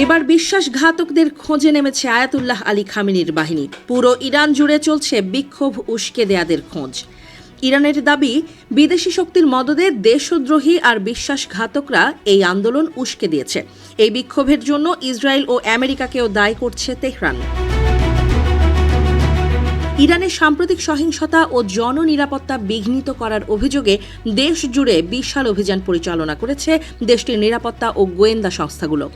এবার বিশ্বাসঘাতকদের খোঁজে নেমেছে আয়াতুল্লাহ আলী খামেনির বাহিনী। পুরো ইরান জুড়ে চলছে বিক্ষোভ উস্কে দেয়াদের খোঁজ। ইরানের দাবি, বিদেশি শক্তির মদদে দেশদ্রোহী আর বিশ্বাসঘাতকরা এই আন্দোলন উস্কে দিয়েছে। এই বিক্ষোভের জন্য ইসরায়েল ও আমেরিকাকেও দায়ী করছে তেহরান। ইরানের সাম্প্রতিক সহিংসতা ও জননিরাপত্তা বিঘ্নিত করার অভিযোগে দেশ জুড়ে বিশাল অভিযান পরিচালনা করেছে দেশটির নিরাপত্তা ও গোয়েন্দা সংস্থাগুলো।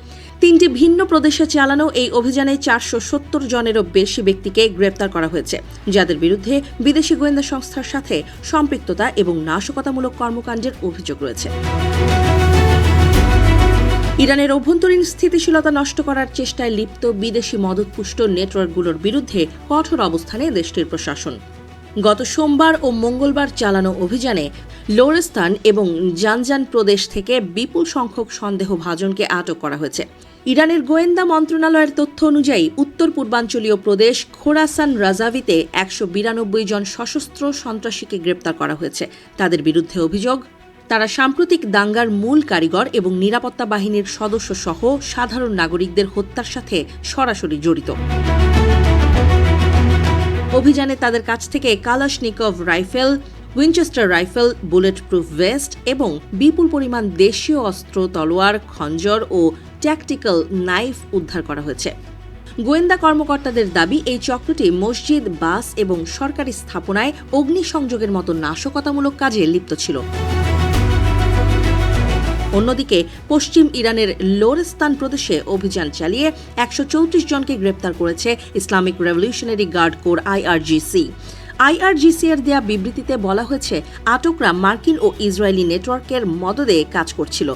3টি ভিন্ন প্রদেশে চালানো এই অভিযানে 470 জনেরও বেশি ব্যক্তিকে গ্রেপ্তার করা হয়েছে, যাদের বিরুদ্ধে বিদেশি গোয়েন্দা সংস্থার সাথে সম্পৃক্ততা এবং নাশকতামূলক কর্মকাণ্ডের অভিযোগ রয়েছে। ইরানের অভ্যন্তরীণ স্থিতিশীলতা নষ্ট করার চেষ্টায় লিপ্ত বিদেশি মদতপুষ্ট নেটওয়ার্কগুলোর বিরুদ্ধে কঠোর অবস্থানে দেশটির প্রশাসন। গত সোমবার ও মঙ্গলবার চালানো অভিযানে লোরেস্তান এবং জানজান প্রদেশ থেকে বিপুল সংখ্যক সন্দেহভাজনকে আটক করা হয়েছে। ইরানের গোয়েন্দা মন্ত্রণালয়ের তথ্য অনুযায়ী উত্তর পূর্বাঞ্চলীয় প্রদেশ খোরাসান রাজাভিতে 192 জন সশস্ত্র সন্ত্রাসীকে গ্রেপ্তার করা হয়েছে। তাদের বিরুদ্ধে অভিযোগ, তারা সাম্প্রতিক দাঙ্গার মূল কারিগর এবং নিরাপত্তা বাহিনীর সদস্য সহ সাধারণ নাগরিকদের হত্যার সাথে সরাসরি জড়িত। অভিযানে তাদের কাছ থেকে Kalashnikov rifle, Winchester rifle, bullet proof vest এবং বিপুল পরিমাণ দেশীয় অস্ত্র, তলোয়ার, খঞ্জর ও ট্যাকটিক্যাল নাইফ উদ্ধার করা হয়েছে। গোয়েন্দা কর্মকর্তাদের দাবি, এই চক্রটি মসজিদ, বাস এবং সরকারি স্থাপনায় অগ্নিসংযোগের মতো নাশকতামূলক কাজে লিপ্ত ছিল। অন্যদিকে পশ্চিম ইরানের লোরেস্তান প্রদেশে অভিযান চালিয়ে 134 জনকে গ্রেপ্তার করেছে Islamic revolutionary guard corps IRGC। IRGC এর দেয়া বিবৃতিতে বলা হয়েছে, আটকরা মার্কিন ও ইসরায়েলি নেটওয়ার্কের মদদে কাজ করছিল।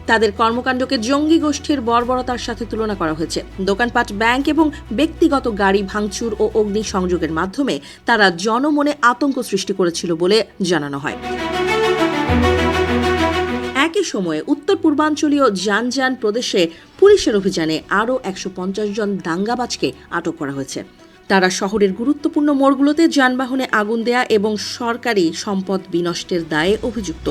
তাদের কর্মকাণ্ডকে জঙ্গি গোষ্ঠীর বর্বরতার সাথে তুলনা করা হয়েছে। দোকানপাট, ব্যাংক এবং ব্যক্তিগত গাড়ি ভাঙচুর ও অগ্নিসংযোগের মাধ্যমে তারা জনমনে আতঙ্ক সৃষ্টি করেছিল বলে জানানো হয়। একই সময়ে উত্তর পূর্বাঞ্চলীয় জানজান প্রদেশে পুলিশের অভিযানে আরও 150 জন দাঙ্গাবাজকে আটক করা হয়েছে। তারা শহরের গুরুত্বপূর্ণ মোড়গুলোতে যানবাহনে আগুন দেয়া এবং সরকারি সম্পদ বিনষ্টের দায়ে অভিযুক্ত।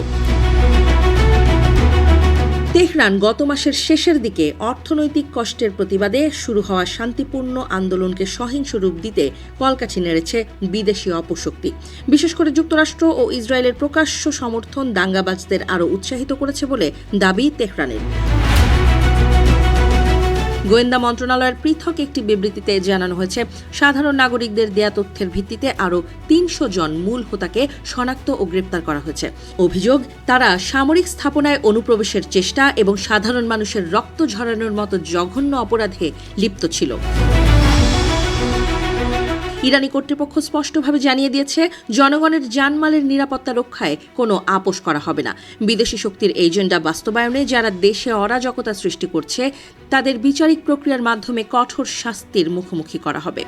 তেহরান গত মাসের শেষের দিকে অর্থনৈতিক কষ্টের প্রতিবাদে শুরু হওয়া শান্তিপূর্ণ আন্দোলনকে সহিংস রূপ দিতে কলকাঠি নেড়েছে বিদেশি অপশক্তি। বিশেষ করে যুক্তরাষ্ট্র ও ইসরায়েলের প্রকাশ্য সমর্থন দাঙ্গাবাজদের আরও উৎসাহিত করেছে বলে দাবি তেহরানের। গোয়েন্দা মন্ত্রণালয়ের পৃথক একটি বিবৃতিতে জানানো হয়েছে, সাধারণ নাগরিকদের দেয়া তথ্যের ভিত্তিতে আরও 300 জন মূল হোতাকে শনাক্ত ও গ্রেপ্তার করা হয়েছে। অভিযোগ, তারা সামরিক স্থাপনায় অনুপ্রবেশের চেষ্টা এবং সাধারণ মানুষের রক্ত ঝরানোর মতো জঘন্য অপরাধে লিপ্ত ছিল। ইরানি কর্তৃপক্ষ স্পষ্টভাবে জানিয়ে দিয়েছে, জনগণের জানমালের নিরাপত্তা রক্ষায় কোনো আপোষ করা হবে না। বিদেশি শক্তির এজেন্ডা বাস্তবায়নে যারা দেশে অরাজকতা সৃষ্টি করছে, তাদের বিচারিক প্রক্রিয়ার মাধ্যমে কঠোর শাস্তির মুখোমুখি করা হবে।